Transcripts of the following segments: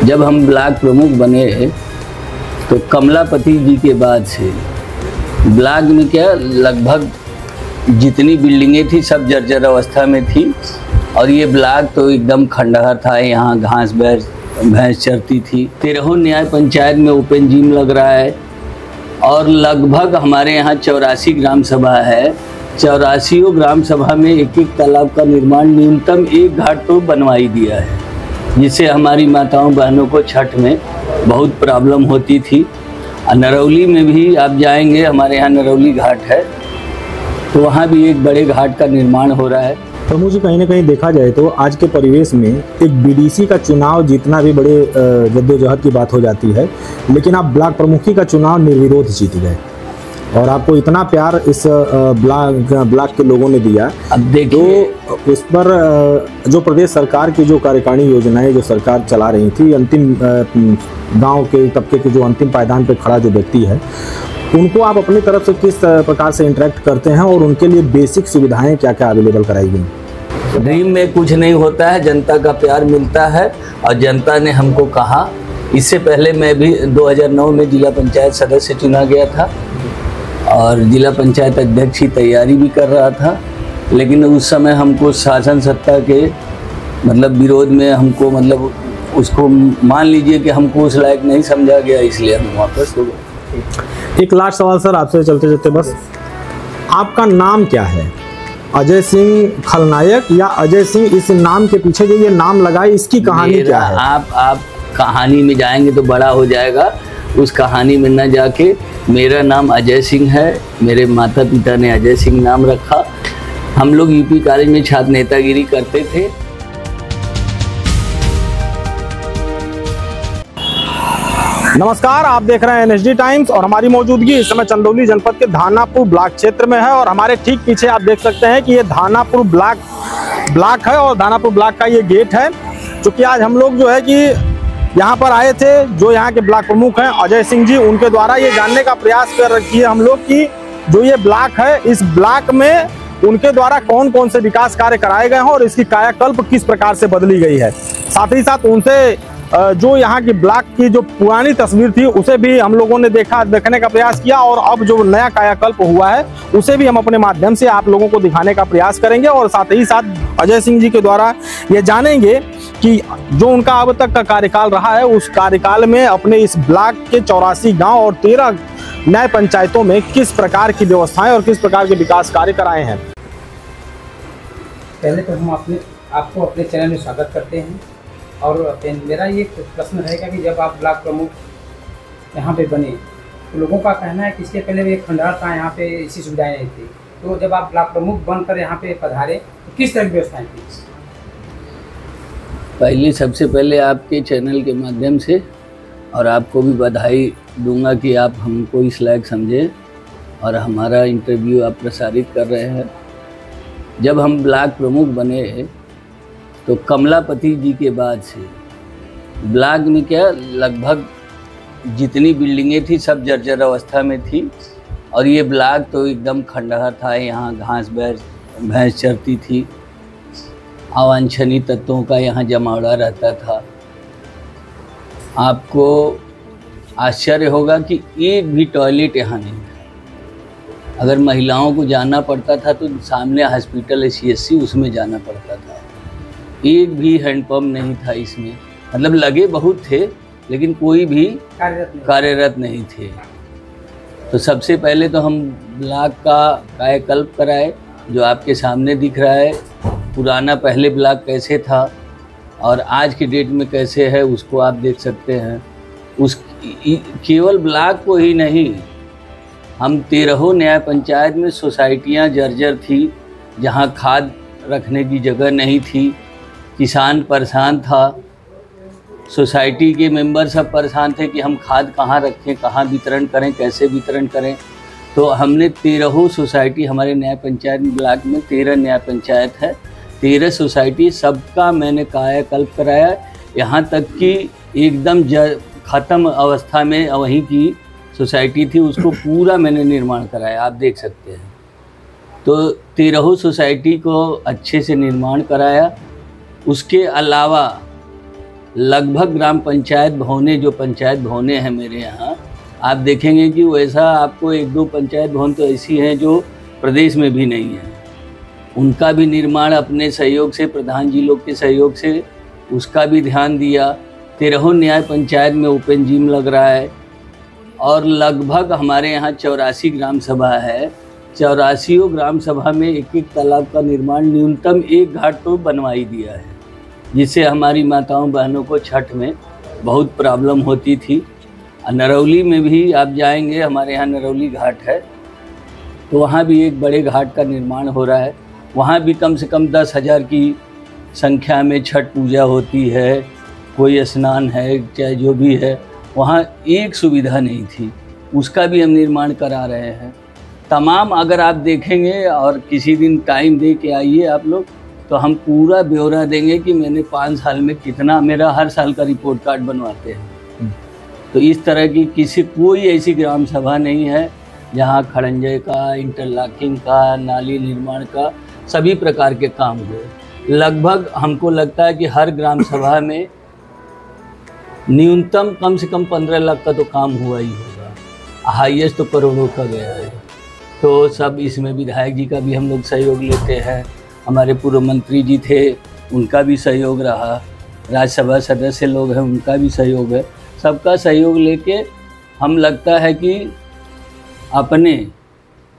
जब हम ब्लॉक प्रमुख बने तो कमलापति जी के बाद से ब्लॉक में क्या लगभग जितनी बिल्डिंगें थी सब जर्जर अवस्था में थी और ये ब्लॉक तो एकदम खंडहर था। यहाँ घास भैंस चरती थी। 13 न्याय पंचायत में ओपन जिम लग रहा है और लगभग हमारे यहाँ 84 ग्राम सभा है। 84 ग्राम सभा में एक तालाब का निर्माण न्यूनतम एक घाट तो बनवाई दिया है, जिससे हमारी माताओं बहनों को छठ में बहुत प्रॉब्लम होती थी। नरौली में भी आप जाएंगे, हमारे यहाँ नरौली घाट है तो वहाँ भी एक बड़े घाट का निर्माण हो रहा है। प्रमुख जी, कहीं ना कहीं देखा जाए तो आज के परिवेश में एक बीडीसी का चुनाव जीतना भी बड़े जद्दोजहद की बात हो जाती है, लेकिन आप ब्लॉक प्रमुखी का चुनाव निर्विरोध जीत गए और आपको इतना प्यार इस ब्लॉक के लोगों ने दिया। अब देखिए तो उस पर जो प्रदेश सरकार की जो कार्यकारिणी योजनाएं जो सरकार चला रही थी, अंतिम गांव के तबके के जो अंतिम पायदान पे खड़ा जो व्यक्ति है, उनको आप अपनी तरफ से किस प्रकार से इंटरेक्ट करते हैं और उनके लिए बेसिक सुविधाएं क्या क्या अवेलेबल कराई गई? ड्रीम में कुछ नहीं होता है, जनता का प्यार मिलता है और जनता ने हमको कहा। इससे पहले मैं भी 2009 में जिला पंचायत सदस्य चुना गया था और जिला पंचायत अध्यक्ष की तैयारी भी कर रहा था, लेकिन उस समय हमको शासन सत्ता के विरोध में हमको उसको मान लीजिए कि हमको उस लायक नहीं समझा गया, इसलिए हम वापस हो गए। एक लास्ट सवाल सर आपसे चलते चलते, बस आपका नाम क्या है? अजय सिंह खलनायक या अजय सिंह, इस नाम के पीछे जो ये नाम लगा है इसकी कहानी क्या है? आप कहानी में जाएंगे तो बड़ा हो जाएगा। उस कहानी में न जाके मेरा नाम अजय सिंह है। मेरे माता पिता ने अजय सिंह नाम रखा। हम लोग यूपी कॉलेज में छात्र नेतागिरी करते थे। नमस्कार, आप देख रहे हैं एनएसडी टाइम्स और हमारी मौजूदगी इस समय चंदौली जनपद के धानापुर ब्लॉक क्षेत्र में है और हमारे ठीक पीछे आप देख सकते हैं कि ये धानापुर ब्लॉक है और धानापुर ब्लॉक का ये गेट है। चूँकि आज हम लोग जो है कि यहाँ पर आए थे, जो यहाँ के ब्लॉक प्रमुख हैं अजय सिंह जी, उनके द्वारा ये जानने का प्रयास कर रखी है हम लोग कि जो ये ब्लॉक है, इस ब्लॉक में उनके द्वारा कौन कौन से विकास कार्य कराए गए हैं और इसकी कायाकल्प किस प्रकार से बदली गई है। साथ ही साथ उनसे जो यहाँ की ब्लॉक की जो पुरानी तस्वीर थी उसे भी हम लोगों ने देखने का प्रयास किया और अब जो नया कायाकल्प हुआ है उसे भी हम अपने माध्यम से आप लोगों को दिखाने का प्रयास करेंगे और साथ ही साथ अजय सिंह जी के द्वारा ये जानेंगे कि जो उनका अब तक का कार्यकाल रहा है, उस कार्यकाल में अपने इस ब्लॉक के 84 गांव और 13 न्याय पंचायतों में किस प्रकार की व्यवस्थाएं और किस प्रकार के विकास कार्य कराए हैं। पहले तो हम आपको अपने चैनल में स्वागत करते हैं और मेरा ये प्रश्न रहेगा कि जब आप ब्लॉक प्रमुख यहाँ पे बने तो लोगों का कहना है कि इसके पहले भी एक खंडहर था, यहाँ पे ऐसी सुविधाएं नहीं थी। तो जब आप ब्लॉक प्रमुख बनकर यहाँ पे पधारे तो किस तरह की व्यवस्थाएं थी? पहले सबसे पहले आपके चैनल के माध्यम से और आपको भी बधाई दूंगा कि आप हमको इस लायक समझे और हमारा इंटरव्यू आप प्रसारित कर रहे हैं। जब हम ब्लॉक प्रमुख बने तो कमलापति जी के बाद से ब्लॉक में क्या लगभग जितनी बिल्डिंगें थी सब जर्जर अवस्था में थी और ये ब्लॉक तो एकदम खंडहर था। यहाँ घास भैंस चरती थी, अवांछनीय तत्वों का यहाँ जमावड़ा रहता था। आपको आश्चर्य होगा कि एक भी टॉयलेट यहाँ नहीं था। अगर महिलाओं को जाना पड़ता था तो सामने हॉस्पिटल CSC उसमें जाना पड़ता था। एक भी हैंडपम्प नहीं था इसमें, लगे बहुत थे लेकिन कोई भी कार्यरत नहीं थे। तो सबसे पहले तो हम ब्लॉक का कायाकल्प कराए, जो आपके सामने दिख रहा है। पुराना पहले ब्लॉक कैसे था और आज के डेट में कैसे है उसको आप देख सकते हैं। केवल ब्लॉक को ही नहीं, हम 13 न्याय पंचायत में सोसाइटियाँ जर्जर थी, जहाँ खाद रखने की जगह नहीं थी। किसान परेशान था, सोसाइटी के मेंबर सब परेशान थे कि हम खाद कहाँ रखें, कहाँ वितरण करें, कैसे वितरण करें। तो हमने 13 सोसाइटी, हमारे न्याय पंचायत ब्लॉक में 13 न्याय पंचायत है, 13 सोसाइटी सबका मैंने कायाकल्प कराया। यहाँ तक कि एकदम ख़त्म अवस्था में वहीं की सोसाइटी थी, उसको पूरा मैंने निर्माण कराया, आप देख सकते हैं। तो 13 सोसाइटी को अच्छे से निर्माण कराया। उसके अलावा लगभग ग्राम पंचायत भवनें, जो पंचायत भवनें हैं मेरे यहाँ, आप देखेंगे कि वैसा आपको 1-2 पंचायत भवन तो ऐसी हैं जो प्रदेश में भी नहीं है। उनका भी निर्माण अपने सहयोग से, प्रधान जी लोग के सहयोग से उसका भी ध्यान दिया। 13 न्याय पंचायत में ओपन जिम लग रहा है और लगभग हमारे यहाँ 84 ग्राम सभा है। 84 ग्राम सभा में एक तालाब का निर्माण, न्यूनतम एक घाट तो बनवाई दिया है, जिससे हमारी माताओं बहनों को छठ में बहुत प्रॉब्लम होती थी। नरौली में भी आप जाएंगे, हमारे यहाँ नरौली घाट है, तो वहाँ भी एक बड़े घाट का निर्माण हो रहा है। वहाँ भी कम से कम 10,000 की संख्या में छठ पूजा होती है, कोई स्नान है, चाहे जो भी है। वहाँ एक सुविधा नहीं थी, उसका भी हम निर्माण करा रहे हैं। तमाम अगर आप देखेंगे और किसी दिन टाइम दे के आइए आप लोग, तो हम पूरा ब्यौरा देंगे कि मैंने 5 साल में कितना, मेरा हर साल का रिपोर्ट कार्ड बनवाते हैं। तो इस तरह की कोई ऐसी ग्राम सभा नहीं है जहाँ खड़ंजे का, इंटरलॉकिंग का, नाली निर्माण का सभी प्रकार के काम हुए। लगभग हमको लगता है कि हर ग्राम सभा में न्यूनतम कम से कम 15 लाख का तो काम हुआ ही होगा, हाईएस्ट तो करोड़ों का गया है। तो सब इसमें विधायक जी का भी हम लोग सहयोग लेते हैं, हमारे पूर्व मंत्री जी थे उनका भी सहयोग रहा, राज्यसभा सदस्य लोग हैं उनका भी सहयोग है। सबका सहयोग लेके हम लगता है कि अपने,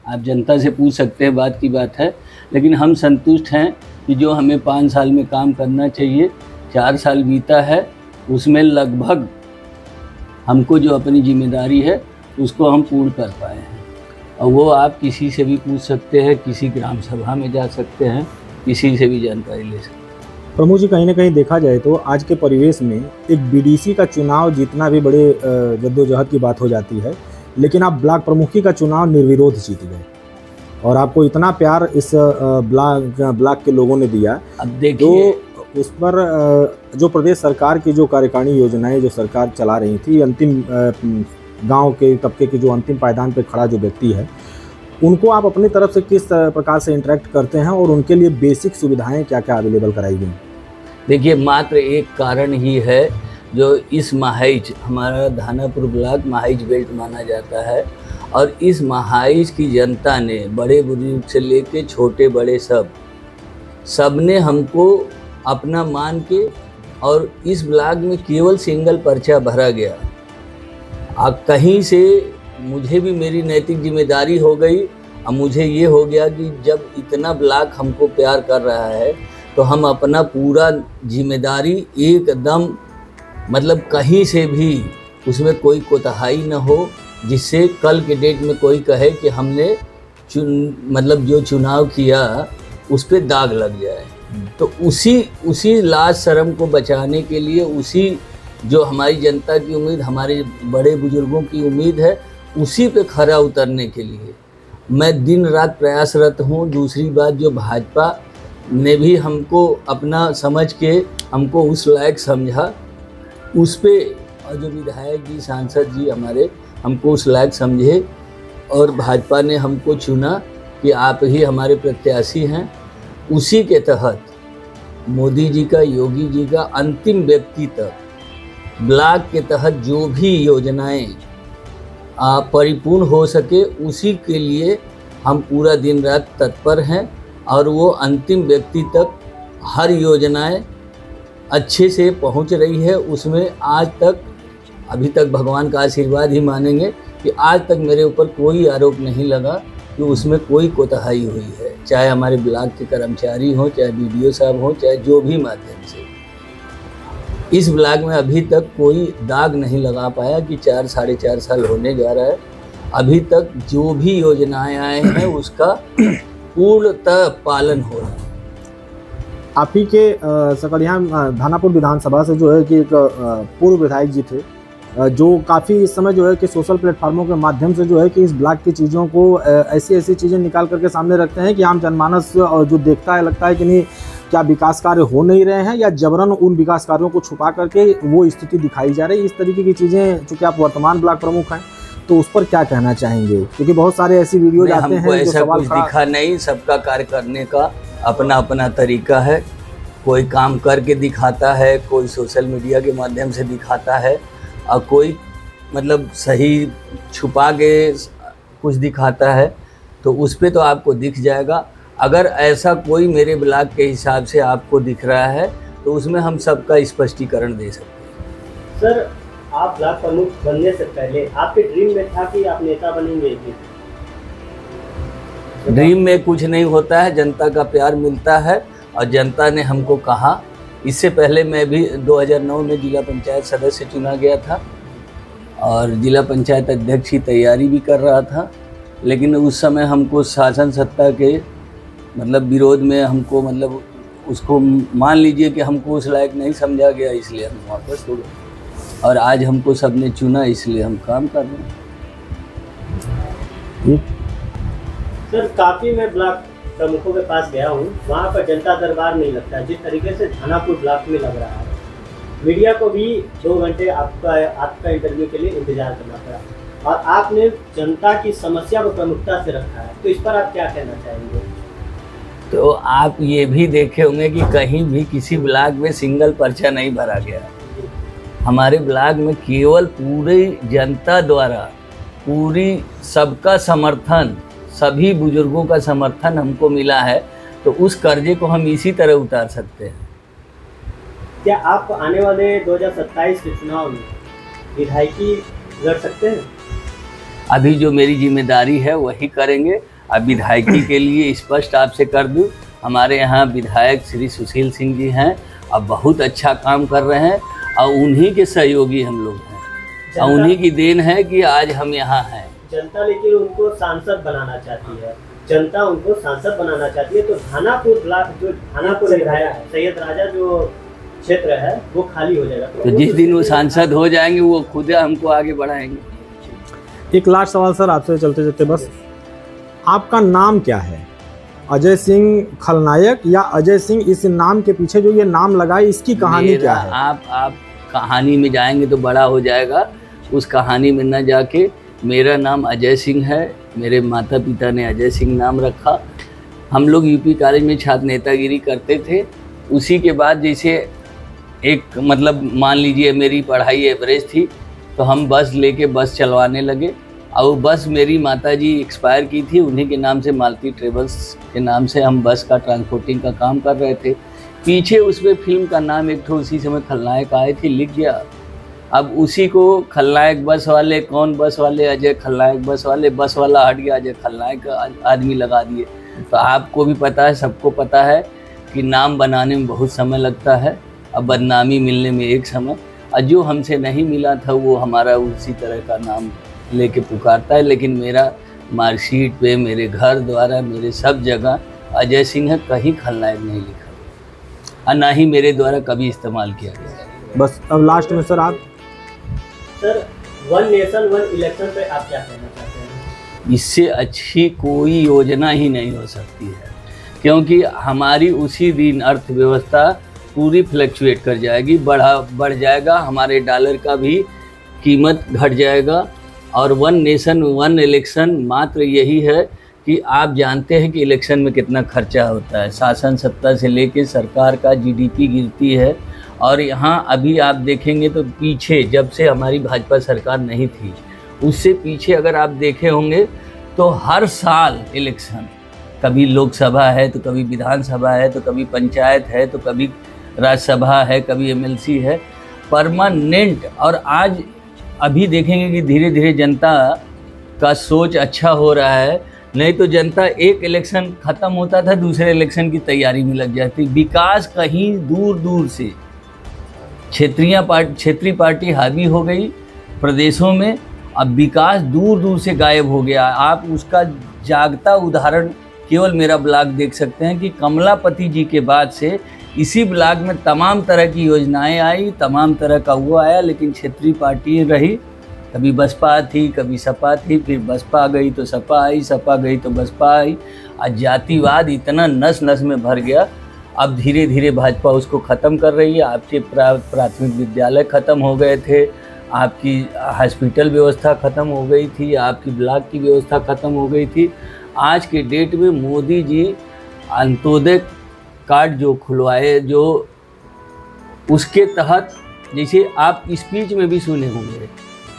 आप जनता से पूछ सकते हैं, बात की बात है, लेकिन हम संतुष्ट हैं कि जो हमें 5 साल में काम करना चाहिए, 4 साल बीता है, उसमें लगभग हमको जो अपनी जिम्मेदारी है उसको हम पूर्ण कर पाए हैं। और वो आप किसी से भी पूछ सकते हैं, किसी ग्राम सभा में जा सकते हैं, किसी से भी जानकारी ले सकते हैं। प्रमुख जी, कहीं ना कहीं देखा जाए तो आज के परिवेश में एक बीडीसी का चुनाव जीतना भी बड़े जद्दोजहद की बात हो जाती है, लेकिन आप ब्लॉक प्रमुखी का चुनाव निर्विरोध जीत गए और आपको इतना प्यार इस ब्लॉक के लोगों ने दिया। अब देखिए, तो उस पर जो प्रदेश सरकार की जो कार्यकारिणी योजनाएं जो सरकार चला रही थी, अंतिम गांव के तबके के जो अंतिम पायदान पे खड़ा जो व्यक्ति है, उनको आप अपनी तरफ से किस प्रकार से इंटरेक्ट करते हैं और उनके लिए बेसिक सुविधाएं क्या क्या अवेलेबल कराई गई? देखिए, मात्र एक कारण ही है जो इस महाइच, हमारा धानापुर ब्लॉक महाइच बेल्ट माना जाता है, और इस महाइच की जनता ने, बड़े बुजुर्ग से लेके छोटे बड़े सब ने हमको अपना मान के, और इस ब्लॉक में केवल सिंगल पर्चा भरा गया। कहीं से मुझे भी मेरी नैतिक जिम्मेदारी हो गई, अब मुझे ये हो गया कि जब इतना ब्लॉक हमको प्यार कर रहा है तो हम अपना पूरा जिम्मेदारी एकदम, मतलब कहीं से भी उसमें कोई कोताही न हो, जिससे कल के डेट में कोई कहे कि हमने मतलब जो चुनाव किया उस पर दाग लग जाए। तो उसी लाज शर्म को बचाने के लिए, उसी जो हमारी जनता की उम्मीद, हमारे बड़े बुजुर्गों की उम्मीद है, उसी पे खरा उतरने के लिए मैं दिन रात प्रयासरत हूँ। दूसरी बात, जो भाजपा ने भी हमको अपना समझ के हमको उस लायक समझा, उस पे, और जो विधायक जी, सांसद जी हमारे हमको उस लायक समझे, और भाजपा ने हमको चुना कि आप ही हमारे प्रत्याशी हैं। उसी के तहत मोदी जी का, योगी जी का, अंतिम व्यक्ति तक ब्लॉक के तहत जो भी योजनाएं परिपूर्ण हो सके, उसी के लिए हम पूरा दिन रात तत्पर हैं, और वो अंतिम व्यक्ति तक हर योजनाएं अच्छे से पहुंच रही है। उसमें आज तक, अभी तक भगवान का आशीर्वाद ही मानेंगे कि आज तक मेरे ऊपर कोई आरोप नहीं लगा कि उसमें कोई कोताही हुई है, चाहे हमारे ब्लॉक के कर्मचारी हों, चाहे BDO साहब हों, चाहे जो भी माध्यम से। इस ब्लॉक में अभी तक कोई दाग नहीं लगा पाया कि 4 साढ़े 4 साल होने जा रहा है, अभी तक जो भी योजनाएं आए हैं उसका पूर्णतः पालन हो रहा है। आप ही के सकड़िया धानापुर विधानसभा से जो है कि एक पूर्व विधायक जी थे, जो काफ़ी इस समय जो है कि सोशल प्लेटफार्मों के माध्यम से जो है कि इस ब्लॉक की चीज़ों को ऐसी चीज़ें निकाल करके सामने रखते हैं कि आम जनमानस जो देखता है लगता है कि नहीं, क्या विकास कार्य हो नहीं रहे हैं, या जबरन उन विकास कार्यों को छुपा करके वो स्थिति दिखाई जा रही है। इस तरीके की चीज़ें, चूँकि आप वर्तमान ब्लॉक प्रमुख हैं, तो उस पर क्या कहना चाहेंगे? क्योंकि बहुत सारे ऐसी वीडियो आते हैं जो सवाल दिखा नहीं, सबका कार्य करने का अपना अपना तरीका है। कोई काम करके दिखाता है, कोई सोशल मीडिया के माध्यम से दिखाता है, और कोई मतलब सही छुपा के कुछ दिखाता है। तो उस पे तो आपको दिख जाएगा। अगर ऐसा कोई मेरे ब्लॉग के हिसाब से आपको दिख रहा है तो उसमें हम सबका स्पष्टीकरण दे सकते हैं। सर, आप ब्लॉक प्रमुख बनने से पहले आपके ड्रीम में था कि आप नेता बनेंगे? ड्रीम में कुछ नहीं होता है, जनता का प्यार मिलता है और जनता ने हमको कहा। इससे पहले मैं भी 2009 में जिला पंचायत सदस्य चुना गया था और जिला पंचायत अध्यक्ष की तैयारी भी कर रहा था, लेकिन उस समय हमको शासन सत्ता के मतलब विरोध में हमको मतलब उसको मान लीजिए कि हमको उस लायक नहीं समझा गया, इसलिए हम वापस हो गए और आज हमको सबने चुना, इसलिए हम काम कर रहे हैं। सर, काफ़ी मैं ब्लॉक प्रमुखों के पास गया हूँ, वहाँ पर जनता दरबार नहीं लगता जिस तरीके से धानापुर ब्लॉक में लग रहा है। मीडिया को भी 2 घंटे आपका इंटरव्यू के लिए इंतजार करना पड़ा और आपने जनता की समस्या को प्रमुखता से रखा है, तो इस पर आप क्या कहना चाहेंगे? तो आप ये भी देखे होंगे कि कहीं भी किसी ब्लॉक में सिंगल पर्चा नहीं भरा गया। हमारे ब्लॉक में केवल पूरी जनता द्वारा पूरी सबका समर्थन, सभी बुजुर्गों का समर्थन हमको मिला है, तो उस कर्जे को हम इसी तरह उतार सकते हैं। क्या आप आने वाले 2027 के चुनाव में विधायकी लड़ सकते हैं? अभी जो मेरी जिम्मेदारी है वही करेंगे। अब विधायकी के लिए स्पष्ट आपसे कर दूं, हमारे यहाँ विधायक श्री सुशील सिंह जी हैं, अब बहुत अच्छा काम कर रहे हैं और उन्हीं के सहयोगी हम लोग हैं और उन्हीं की देन है कि आज हम यहाँ हैं। जनता लेकिन उनको सांसद बनाना चाहती है, जनता उनको सांसद बनाना चाहती है, तो धानापुर ब्लॉक जो धानापुर विधायक है सैयद राजा जो क्षेत्र है वो खाली हो जाएगा। तो जिस दिन वो सांसद हो जाएंगे वो खुद हमको आगे बढ़ाएंगे। एक लास्ट सवाल सर आपसे चलते चलते, बस आपका नाम क्या है? अजय सिंह खलनायक या अजय सिंह, इस नाम के पीछे जो ये नाम लगा है इसकी कहानी क्या है? आप कहानी में जाएंगे तो बड़ा हो जाएगा, उस कहानी में न जाके मेरा नाम अजय सिंह है, मेरे माता पिता ने अजय सिंह नाम रखा। हम लोग यूपी कॉलेज में छात्र नेतागिरी करते थे, उसी के बाद जैसे एक मतलब मान लीजिए मेरी पढ़ाई एवरेज थी तो हम बस लेके बस चलवाने लगे और वो बस मेरी माताजी एक्सपायर की थी, उन्हीं के नाम से मालती ट्रेवल्स के नाम से हम बस का ट्रांसपोर्टिंग का काम कर रहे थे। पीछे उसमें फिल्म का नाम एक ठो उसी समय खलनायक आए थे लिख गया। अब उसी को खलनायक बस वाले, कौन बस वाले, अजय खलनायक बस वाले, बस वाला हट गया, अजय खलनायक आदमी लगा दिए। तो आपको भी पता है, सबको पता है कि नाम बनाने में बहुत समय लगता है, अब बदनामी मिलने में एक समय, और जो हमसे नहीं मिला था वो हमारा उसी तरह का नाम लेके पुकारता है। लेकिन मेरा मार्कशीट पे, मेरे घर द्वारा, मेरे सब जगह अजय सिंह है, कहीं खलनायक नहीं लिखा और ना ही मेरे द्वारा कभी इस्तेमाल किया गया। बस अब लास्ट में सर आप sir, one nation one election पे आप क्या कहना चाहते हैं? इससे अच्छी कोई योजना ही नहीं हो सकती है, क्योंकि हमारी उसी दिन अर्थव्यवस्था पूरी फ्लक्चुएट कर जाएगी, बढ़ जाएगा, हमारे डॉलर का भी कीमत घट जाएगा। और वन नेशन वन इलेक्शन मात्र यही है कि आप जानते हैं कि इलेक्शन में कितना खर्चा होता है, शासन सत्ता से लेके सरकार का जीडीपी गिरती है। और यहाँ अभी आप देखेंगे तो पीछे जब से हमारी भाजपा सरकार नहीं थी, उससे पीछे अगर आप देखे होंगे तो हर साल इलेक्शन, कभी लोकसभा है तो कभी विधानसभा है तो कभी पंचायत है तो कभी राज्यसभा है, कभी एमएलसी है, परमानेंट। और आज अभी देखेंगे कि धीरे धीरे जनता का सोच अच्छा हो रहा है, नहीं तो जनता एक इलेक्शन ख़त्म होता था दूसरे इलेक्शन की तैयारी में लग जाती। विकास कहीं दूर दूर से क्षेत्रीय पार्टी हावी हो गई प्रदेशों में, अब विकास दूर दूर से गायब हो गया। आप उसका जागता उदाहरण केवल मेरा ब्लॉग देख सकते हैं कि कमलापति जी के बाद से इसी ब्लॉग में तमाम तरह की योजनाएं आई, तमाम तरह का वो आया, लेकिन क्षेत्रीय पार्टी रही। कभी बसपा थी, कभी सपा थी, फिर बसपा गई तो सपा आई, सपा गई तो बसपा आई। आज जातिवाद इतना नस नस में भर गया, अब धीरे धीरे भाजपा उसको ख़त्म कर रही है। आपके प्राथमिक विद्यालय ख़त्म हो गए थे, आपकी हॉस्पिटल व्यवस्था ख़त्म हो गई थी, आपकी ब्लॉक की व्यवस्था ख़त्म हो गई थी। आज के डेट में मोदी जी अंत्योदय कार्ड जो खुलवाए, जो उसके तहत, जैसे आप स्पीच में भी सुने होंगे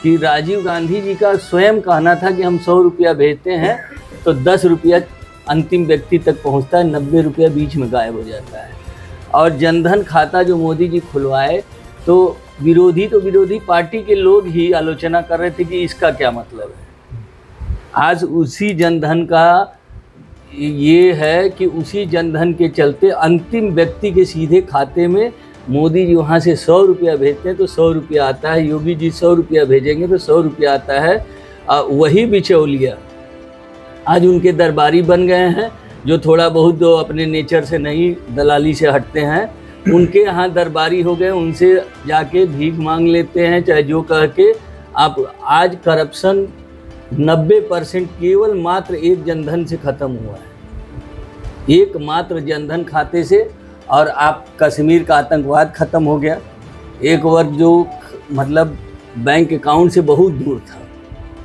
कि राजीव गांधी जी का स्वयं कहना था कि हम 100 रुपया भेजते हैं तो 10 रुपया अंतिम व्यक्ति तक पहुंचता है, 90 रुपया बीच में गायब हो जाता है। और जनधन खाता जो मोदी जी खुलवाए तो विरोधी पार्टी के लोग ही आलोचना कर रहे थे कि इसका क्या मतलब है। आज उसी जनधन का ये है कि उसी जनधन के चलते अंतिम व्यक्ति के सीधे खाते में मोदी जी वहाँ से 100 रुपया भेजते हैं तो 100 रुपया आता है, योगी जी 100 रुपया भेजेंगे तो 100 रुपया आता है। वही बिचौलिया आज उनके दरबारी बन गए हैं, जो थोड़ा बहुत जो अपने नेचर से नहीं, दलाली से हटते हैं, उनके यहाँ दरबारी हो गए, उनसे जाके भीख मांग लेते हैं चाहे जो कह के। आप आज करप्शन 90% केवल मात्र एक जनधन से ख़त्म हुआ है, एक मात्र जनधन खाते से। और आप कश्मीर का आतंकवाद ख़त्म हो गया। एक वर्ग जो मतलब बैंक अकाउंट से बहुत दूर था,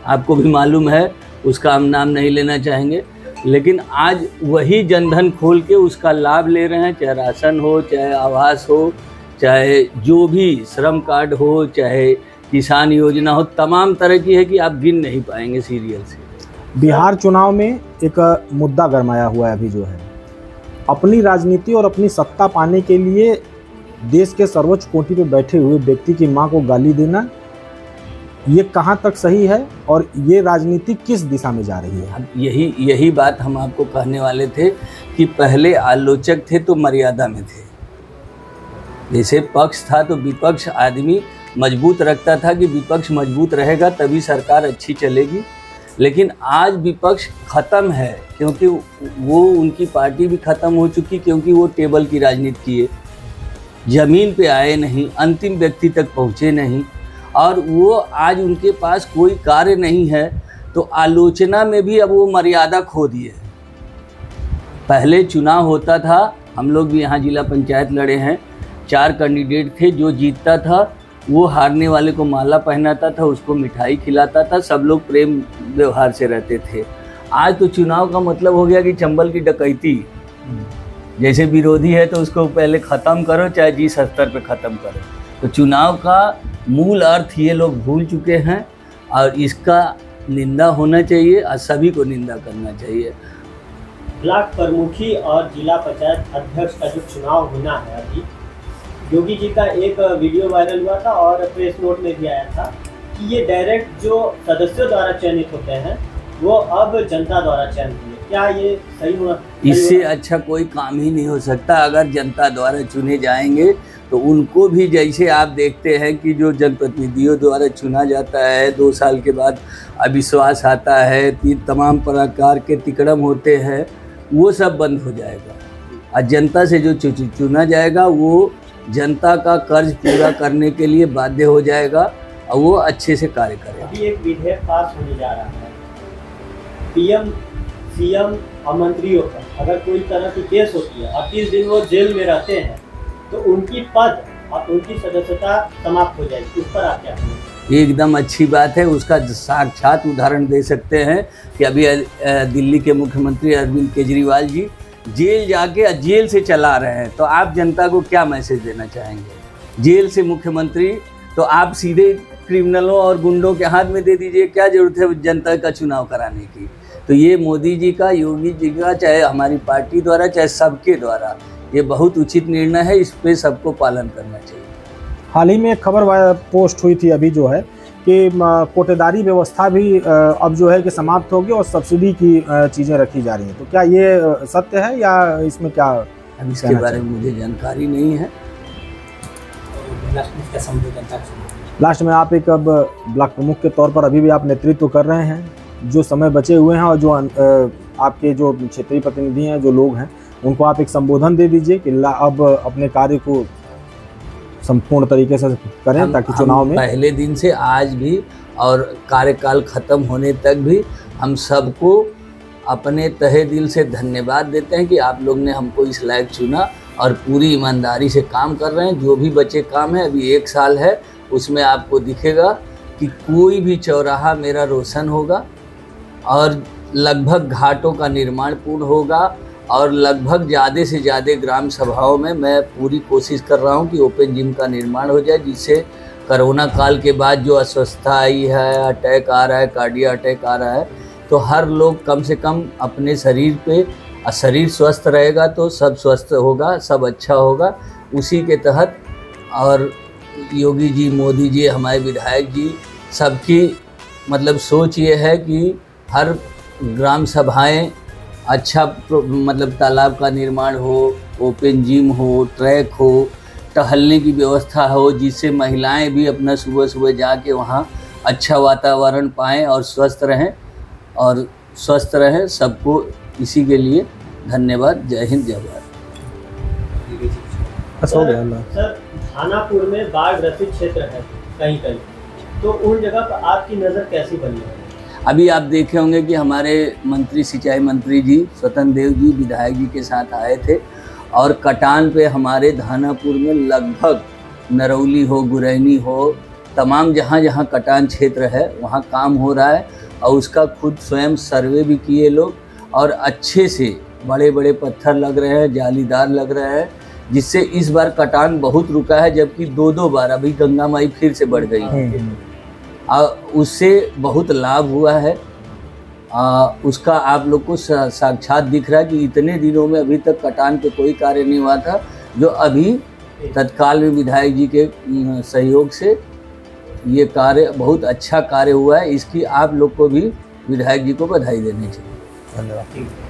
आपको भी मालूम है, उसका हम नाम नहीं लेना चाहेंगे, लेकिन आज वही जनधन खोल के उसका लाभ ले रहे हैं, चाहे राशन हो, चाहे आवास हो, चाहे जो भी श्रम कार्ड हो, चाहे किसान योजना हो, तमाम तरह की है कि आप गिन नहीं पाएंगे सीरियल से। बिहार चुनाव में एक मुद्दा गरमाया हुआ है अभी, जो है अपनी राजनीति और अपनी सत्ता पाने के लिए देश के सर्वोच्च कोटि पे बैठे हुए व्यक्ति की मां को गाली देना, ये कहां तक सही है और ये राजनीति किस दिशा में जा रही है? अब यही बात हम आपको कहने वाले थे कि पहले आलोचक थे तो मर्यादा में थे। जैसे पक्ष था तो विपक्ष आदमी मजबूत रखता था कि विपक्ष मजबूत रहेगा तभी सरकार अच्छी चलेगी। लेकिन आज विपक्ष ख़त्म है, क्योंकि वो उनकी पार्टी भी ख़त्म हो चुकी, क्योंकि वो टेबल की राजनीति किए, ज़मीन पे आए नहीं, अंतिम व्यक्ति तक पहुँचे नहीं, और वो आज उनके पास कोई कार्य नहीं है। तो आलोचना में भी अब वो मर्यादा खो दिए। पहले चुनाव होता था, हम लोग भी यहाँ जिला पंचायत लड़े हैं, 4 कैंडिडेट थे, जो जीतता था वो हारने वाले को माला पहनाता था, उसको मिठाई खिलाता था, सब लोग प्रेम व्यवहार से रहते थे। आज तो चुनाव का मतलब हो गया कि चंबल की डकैती, जैसे विरोधी है तो उसको पहले ख़त्म करो, चाहे जिस स्तर पे ख़त्म करो। तो चुनाव का मूल अर्थ ये लोग भूल चुके हैं और इसका निंदा होना चाहिए और सभी को निंदा करना चाहिए। ब्लॉक प्रमुखी और जिला पंचायत अध्यक्ष का जो चुनाव होना है, अभी योगी जी का एक वीडियो वायरल हुआ था और प्रेस नोट में भी आया था कि ये डायरेक्ट जो सदस्यों द्वारा चयनित होते हैं वो अब जनता द्वारा चयनित हुए। क्या ये सही हुआ? इससे अच्छा कोई काम ही नहीं हो सकता। अगर जनता द्वारा चुने जाएंगे तो उनको भी, जैसे आप देखते हैं कि जो जनप्रतिनिधियों द्वारा चुना जाता है 2 साल के बाद अविश्वास आता है, तमाम प्रकार के तिकड़म होते हैं, वो सब बंद हो जाएगा और जनता से जो चुना जाएगा वो जनता का कर्ज पूरा करने के लिए बाध्य हो जाएगा और वो अच्छे से कार्य करेगा। अभी एक विधेयक पास होने जा रहा है, पीएम सीएम और मंत्रियों पर अगर कोई तरह की केस होती है और 30 दिन वो जेल में रहते हैं तो उनकी पद और उनकी सदस्यता समाप्त हो जाएगी। उस पर आप क्या कहेंगे? एकदम अच्छी बात है। उसका साक्षात उदाहरण दे सकते हैं कि अभी दिल्ली के मुख्यमंत्री अरविंद केजरीवाल जी जेल जाके जेल से चला रहे हैं, तो आप जनता को क्या मैसेज देना चाहेंगे? जेल से मुख्यमंत्री तो आप सीधे क्रिमिनलों और गुंडों के हाथ में दे दीजिए, क्या जरूरत है जनता का चुनाव कराने की? तो ये मोदी जी का, योगी जी का, चाहे हमारी पार्टी द्वारा, चाहे सबके द्वारा ये बहुत उचित निर्णय है, इस पे सबको पालन करना चाहिए। हाल ही में एक खबर पोस्ट हुई थी अभी, जो है कि कोटेदारी व्यवस्था भी अब जो है कि समाप्त होगी और सब्सिडी की चीज़ें रखी जा रही हैं, तो क्या ये सत्य है या इसमें क्या? अब इसके बारे में मुझे जानकारी नहीं है। लास्ट में आप एक अब ब्लॉक प्रमुख के तौर पर अभी भी आप नेतृत्व कर रहे हैं, जो समय बचे हुए हैं और जो आपके जो क्षेत्रीय प्रतिनिधि हैं, जो लोग हैं, उनको आप एक संबोधन दे दीजिए कि अब अपने कार्य को संपूर्ण तरीके से करें ताकि चुनाव में पहले दिन से आज भी और कार्यकाल खत्म होने तक भी हम सबको अपने तहे दिल से धन्यवाद देते हैं कि आप लोग ने हमको इस लायक चुना और पूरी ईमानदारी से काम कर रहे हैं। जो भी बचे काम है, अभी 1 साल है, उसमें आपको दिखेगा कि कोई भी चौराहा मेरा रोशन होगा और लगभग घाटों का निर्माण पूर्ण होगा और लगभग ज़्यादा से ज़्यादा ग्राम सभाओं में मैं पूरी कोशिश कर रहा हूँ कि ओपन जिम का निर्माण हो जाए, जिससे कोरोना काल के बाद जो अस्वस्थता आई है, अटैक आ रहा है, कार्डिया अटैक आ रहा है, तो हर लोग कम से कम अपने शरीर पे, शरीर स्वस्थ रहेगा तो सब स्वस्थ होगा, सब अच्छा होगा। उसी के तहत और योगी जी, मोदी जी, हमारे विधायक जी, सबकी मतलब सोच ये है कि हर ग्राम सभाएं अच्छा मतलब तालाब का निर्माण हो, ओपन जिम हो, ट्रैक हो, टहलने की व्यवस्था हो, जिससे महिलाएं भी अपना सुबह सुबह जाके वहाँ अच्छा वातावरण पाएं और स्वस्थ रहें और स्वस्थ रहें। सबको इसी के लिए धन्यवाद। जय हिंद, जय भारत। सर, थानापुर में बाढ़ ग्रसित क्षेत्र है कहीं कहीं, तो उन जगह पर आपकी नज़र कैसी बनी है? अभी आप देखे होंगे कि हमारे मंत्री, सिंचाई मंत्री जी स्वतंत्र देव जी विधायक जी के साथ आए थे और कटान पे हमारे धानापुर में लगभग नरौली हो, गुरैनी हो, तमाम जहाँ जहाँ कटान क्षेत्र है वहाँ काम हो रहा है और उसका खुद स्वयं सर्वे भी किए लोग और अच्छे से बड़े बड़े पत्थर लग रहे हैं, जालीदार लग रहे हैं, जिससे इस बार कटान बहुत रुका है, जबकि दो बार अभी गंगा माई फिर से बढ़ गई है। उससे बहुत लाभ हुआ है। उसका आप लोग को साक्षात दिख रहा है कि इतने दिनों में अभी तक कटान पे कोई कार्य नहीं हुआ था, जो अभी तत्काल में विधायक जी के सहयोग से ये कार्य, बहुत अच्छा कार्य हुआ है। इसकी आप लोग को भी विधायक जी को बधाई देनी चाहिए। धन्यवाद।